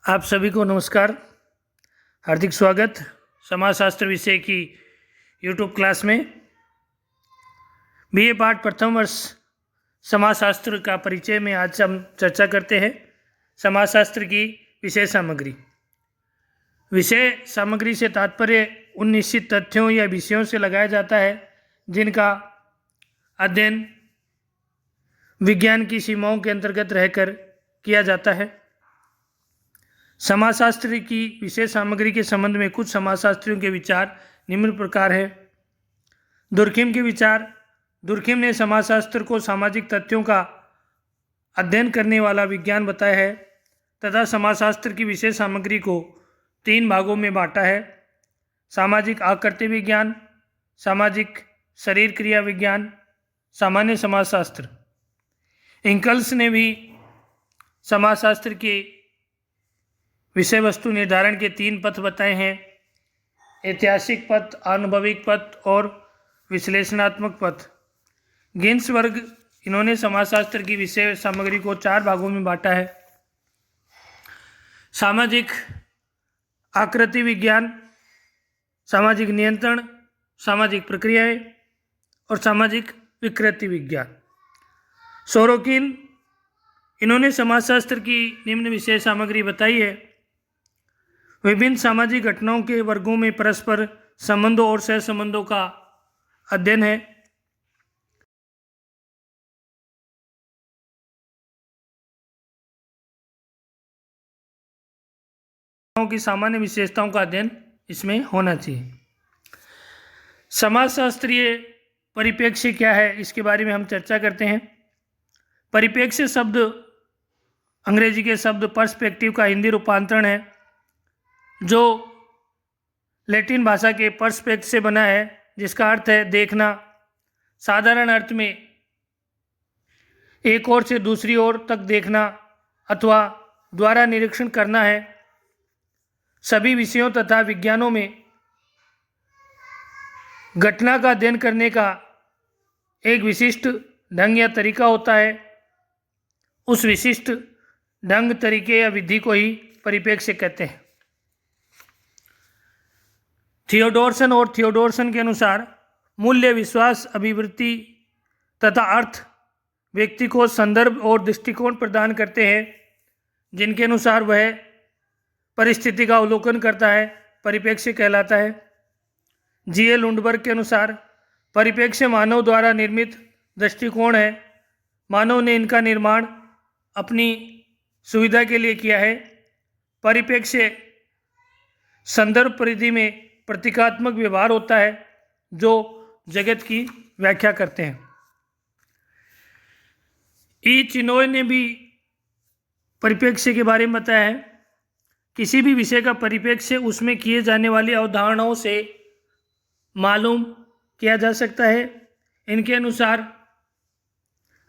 आप सभी को नमस्कार, हार्दिक स्वागत समाजशास्त्र विषय की यूट्यूब क्लास में। बीए पाठ प्रथम वर्ष समाजशास्त्र का परिचय में आज हम चर्चा करते हैं। समाजशास्त्र की विषय सामग्री। विषय सामग्री से तात्पर्य उन निश्चित तथ्यों या विषयों से लगाया जाता है जिनका अध्ययन विज्ञान की सीमाओं के अंतर्गत रहकर किया जाता है। समाजशास्त्र की विषय सामग्री के संबंध में कुछ समाजशास्त्रियों के विचार निम्न प्रकार है। दुर्खिम के विचार। दुर्खिम ने समाजशास्त्र को सामाजिक तथ्यों का अध्ययन करने वाला विज्ञान बताया है तथा समाजशास्त्र की विषय सामग्री को 3 भागों में बांटा है: सामाजिक आकृति विज्ञान, सामाजिक शरीर क्रिया विज्ञान, सामान्य समाजशास्त्र। इंकल्स ने भी समाजशास्त्र के विषय वस्तु निर्धारण के 3 पथ बताए हैं: ऐतिहासिक पथ, आनुभविक पथ और विश्लेषणात्मक पथ। गिन्सबर्ग, इन्होंने समाजशास्त्र की विषय सामग्री को 4 भागों में बांटा है: सामाजिक आकृति विज्ञान, सामाजिक नियंत्रण, सामाजिक प्रक्रियाएं और सामाजिक विकृति विज्ञान। सोरोकिन, इन्होंने समाजशास्त्र की निम्न विषय सामग्री बताई है: विभिन्न सामाजिक घटनाओं के वर्गों में परस्पर संबंधों और सहसंबंधों का अध्ययन है। की सामान्य विशेषताओं का अध्ययन इसमें होना चाहिए। समाजशास्त्रीय परिप्रेक्ष्य क्या है, इसके बारे में हम चर्चा करते हैं। परिप्रेक्ष्य शब्द अंग्रेजी के शब्द पर्सपेक्टिव का हिंदी रूपांतरण है, जो लैटिन भाषा के पर्सपेक्ट से बना है, जिसका अर्थ है देखना। साधारण अर्थ में एक ओर से दूसरी ओर तक देखना अथवा द्वारा निरीक्षण करना है। सभी विषयों तथा विज्ञानों में घटना का अध्ययन करने का एक विशिष्ट ढंग या तरीका होता है। उस विशिष्ट ढंग, तरीके या विधि को ही परिप्रेक्ष्य कहते हैं। थियोडोरसन और थियोडोरसन के अनुसार मूल्य, विश्वास, अभिवृत्ति तथा अर्थ व्यक्ति को संदर्भ और दृष्टिकोण प्रदान करते हैं जिनके अनुसार वह परिस्थिति का अवलोकन करता है, परिप्रेक्ष्य कहलाता है। जी.ए. लुंडबर्ग के अनुसार परिप्रेक्ष्य मानव द्वारा निर्मित दृष्टिकोण है। मानव ने इनका निर्माण अपनी सुविधा के लिए किया है। परिप्रेक्ष्य संदर्भ परिधि में प्रतीकात्मक व्यवहार होता है जो जगत की व्याख्या करते हैं। ई चिनोय ने भी परिप्रेक्ष्य के बारे में बताया है: किसी भी विषय का परिप्रेक्ष्य उसमें किए जाने वाली अवधारणाओं से मालूम किया जा सकता है। इनके अनुसार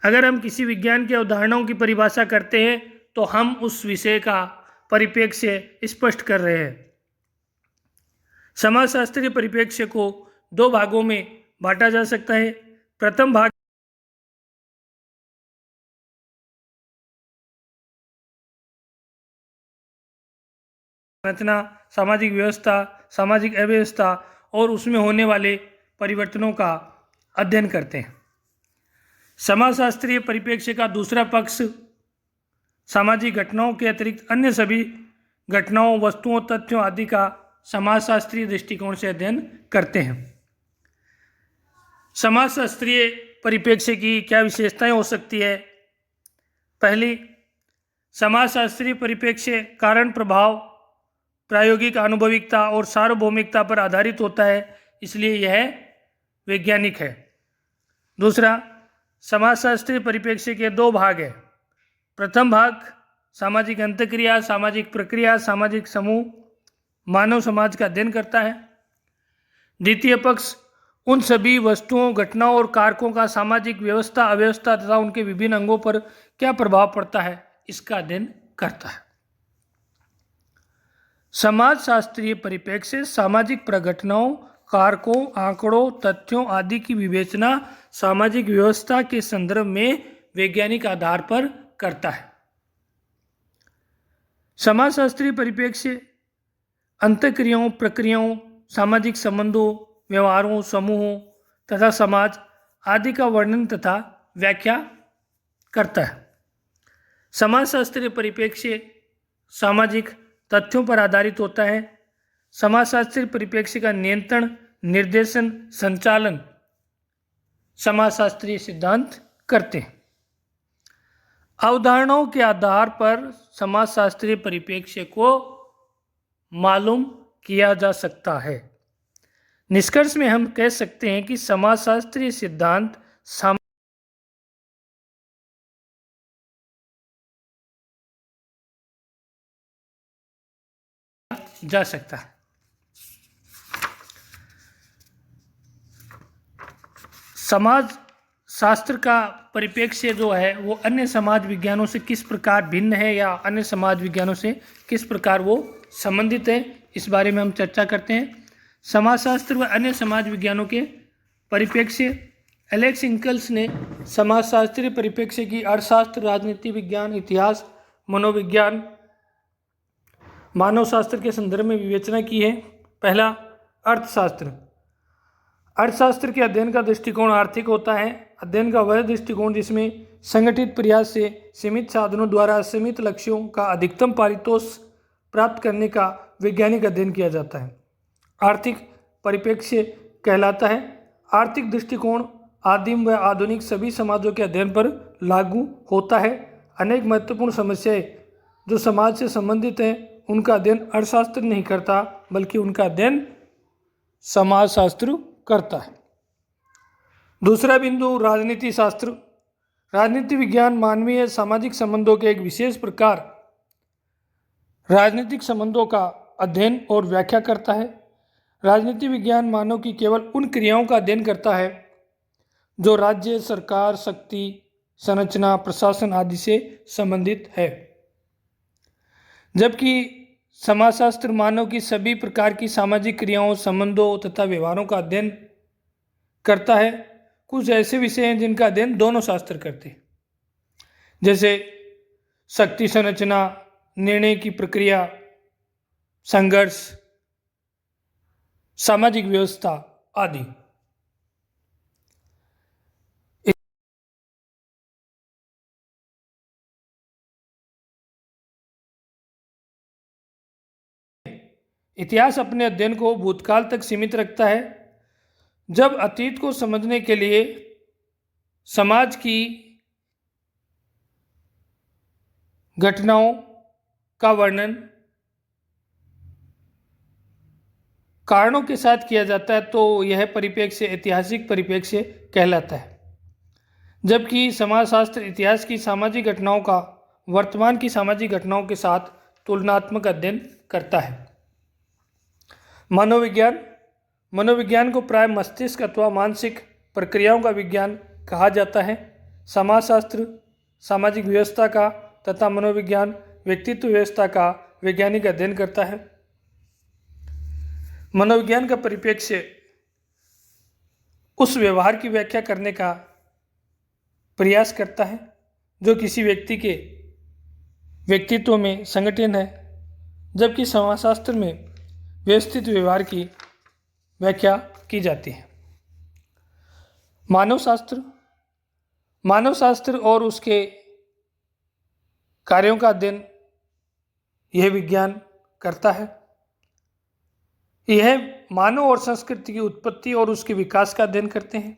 अगर हम किसी विज्ञान की अवधारणाओं की परिभाषा करते हैं तो हम उस विषय का परिप्रेक्ष्य स्पष्ट कर रहे हैं। समाजशास्त्रीय परिप्रेक्ष्य को 2 भागों में बांटा जा सकता है। प्रथम भाग संरचना, सामाजिक व्यवस्था, सामाजिक अव्यवस्था और उसमें होने वाले परिवर्तनों का अध्ययन करते हैं। समाजशास्त्रीय परिप्रेक्ष्य का दूसरा पक्ष सामाजिक घटनाओं के अतिरिक्त अन्य सभी घटनाओं, वस्तुओं, तथ्यों आदि का समाजशास्त्रीय दृष्टिकोण से अध्ययन करते हैं। समाजशास्त्रीय परिप्रेक्ष्य की क्या विशेषताएं हो सकती है? पहली, समाजशास्त्रीय परिप्रेक्ष्य कारण प्रभाव, प्रायोगिक आनुभविकता और सार्वभौमिकता पर आधारित होता है, इसलिए यह वैज्ञानिक है। दूसरा, समाजशास्त्रीय परिप्रेक्ष्य के 2 भाग हैं। प्रथम भाग सामाजिक अंतःक्रिया, सामाजिक प्रक्रिया, सामाजिक समूह, मानव समाज का अध्ययन करता है। द्वितीय पक्ष उन सभी वस्तुओं, घटनाओं और कारकों का सामाजिक व्यवस्था, अव्यवस्था तथा उनके विभिन्न अंगों पर क्या प्रभाव पड़ता है, इसका अध्ययन करता है। समाजशास्त्रीय परिप्रेक्ष्य सामाजिक प्रघटनाओं, कारकों, आंकड़ों, तथ्यों आदि की विवेचना सामाजिक व्यवस्था के संदर्भ में वैज्ञानिक आधार पर करता है। समाजशास्त्रीय परिप्रेक्ष्य अंतःक्रियाओं, प्रक्रियाओं, सामाजिक संबंधों, व्यवहारों, समूहों तथा समाज आदि का वर्णन तथा व्याख्या करता है। समाजशास्त्रीय परिप्रेक्ष्य सामाजिक तथ्यों पर आधारित होता है। समाजशास्त्रीय परिप्रेक्ष्य का नियंत्रण, निर्देशन, संचालन समाजशास्त्रीय सिद्धांत करते हैं। अवधारणाओं के आधार पर समाजशास्त्रीय परिप्रेक्ष्य को मालूम किया जा सकता है। निष्कर्ष में हम कह सकते हैं कि समाजशास्त्रीय सिद्धांत जा सकता है। समाज शास्त्र का परिप्रेक्ष्य जो है वो अन्य समाज विज्ञानों से किस प्रकार भिन्न है या अन्य समाज विज्ञानों से किस प्रकार वो संबंधित है, इस बारे में हम चर्चा करते हैं। समाजशास्त्र व अन्य समाज विज्ञानों के परिप्रेक्ष्य। एलेक्स इंकल्स ने समाजशास्त्रीय परिप्रेक्ष्य की अर्थशास्त्र, राजनीति विज्ञान, इतिहास, मनोविज्ञान, मानवशास्त्र के संदर्भ में विवेचना की है। पहला, अर्थशास्त्र। अर्थशास्त्र के अध्ययन का दृष्टिकोण आर्थिक होता है। अध्ययन का वह दृष्टिकोण जिसमें संगठित प्रयास से सीमित साधनों द्वारा सीमित लक्ष्यों का अधिकतम पारितोष प्राप्त करने का वैज्ञानिक अध्ययन किया जाता है, आर्थिक परिप्रेक्ष्य कहलाता है। आर्थिक दृष्टिकोण आदिम व आधुनिक सभी समाजों के अध्ययन पर लागू होता है। अनेक महत्वपूर्ण समस्याएं जो समाज से संबंधित हैं उनका अध्ययन अर्थशास्त्र नहीं करता, बल्कि उनका अध्ययन समाजशास्त्र करता है। दूसरा बिंदु, राजनीति शास्त्र। राजनीति विज्ञान मानवीय सामाजिक संबंधों के एक विशेष प्रकार राजनीतिक संबंधों का अध्ययन और व्याख्या करता है। राजनीति विज्ञान मानव की केवल उन क्रियाओं का अध्ययन करता है जो राज्य, सरकार, शक्ति, संरचना, प्रशासन आदि से संबंधित है, जबकि समाजशास्त्र मानव की सभी प्रकार की सामाजिक क्रियाओं, संबंधों तथा व्यवहारों का अध्ययन करता है। कुछ ऐसे विषय हैं जिनका अध्ययन दोनों शास्त्र करते हैं, जैसे शक्ति संरचना, निर्णय की प्रक्रिया, संघर्ष, सामाजिक व्यवस्था आदि। इतिहास अपने अध्ययन को भूतकाल तक सीमित रखता है, जब अतीत को समझने के लिए समाज की घटनाओं का वर्णन कारणों के साथ किया जाता है तो यह परिप्रेक्ष्य ऐतिहासिक परिप्रेक्ष्य कहलाता है, जबकि समाजशास्त्र इतिहास की सामाजिक घटनाओं का वर्तमान की सामाजिक घटनाओं के साथ तुलनात्मक अध्ययन करता है। मनोविज्ञान। मनोविज्ञान को प्राय मस्तिष्क अथवा मानसिक प्रक्रियाओं का विज्ञान कहा जाता है। समाजशास्त्र सामाजिक व्यवस्था का तथा मनोविज्ञान व्यक्तित्व व्यवस्था का वैज्ञानिक अध्ययन करता है। मनोविज्ञान का परिप्रेक्ष्य उस व्यवहार की व्याख्या करने का प्रयास करता है जो किसी व्यक्ति के व्यक्तित्व में संगठन है, जबकि समाजशास्त्र में व्यवस्थित व्यवहार की व्याख्या की जाती है। मानवशास्त्र। मानवशास्त्र और उसके कार्यों का अध्ययन यह विज्ञान करता है। यह मानव और संस्कृति की उत्पत्ति और उसके विकास का अध्ययन करते हैं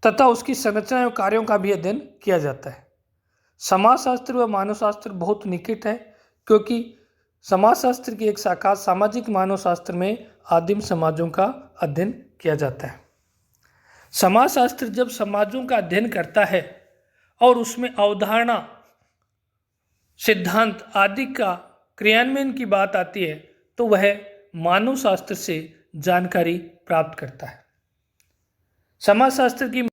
तथा उसकी संरचना और कार्यों का भी अध्ययन किया जाता है। समाजशास्त्र व मानवशास्त्र बहुत निकट है, क्योंकि समाजशास्त्र की एक शाखा सामाजिक मानवशास्त्र में आदिम समाजों का अध्ययन किया जाता है। समाजशास्त्र जब समाजों का अध्ययन करता है और उसमें अवधारणा, सिद्धांत आदि का क्रियान्वयन की बात आती है तो वह मानवशास्त्र से जानकारी प्राप्त करता है। समाजशास्त्र की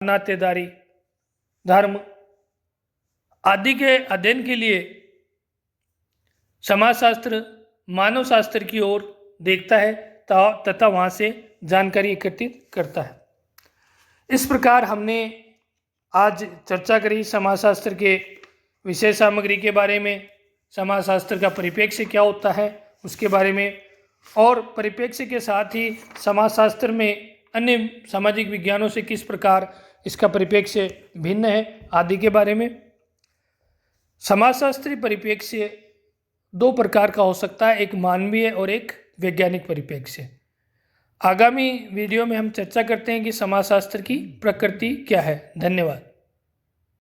नातेदारी, धर्म आदि के अध्ययन के लिए समाजशास्त्र मानवशास्त्र की ओर देखता है तथा वहाँ से जानकारी एकत्रित करता है। इस प्रकार हमने आज चर्चा करी समाजशास्त्र के विषय सामग्री के बारे में, समाजशास्त्र का परिप्रेक्ष्य क्या होता है उसके बारे में, और परिप्रेक्ष्य के साथ ही समाजशास्त्र में अन्य सामाजिक विज्ञानों से किस प्रकार इसका परिप्रेक्ष्य भिन्न है आदि के बारे में। समाजशास्त्री परिप्रेक्ष्य दो प्रकार का हो सकता है, एक मानवीय और एक वैज्ञानिक परिप्रेक्ष्य। आगामी वीडियो में हम चर्चा करते हैं कि समाजशास्त्र की प्रकृति क्या है। धन्यवाद।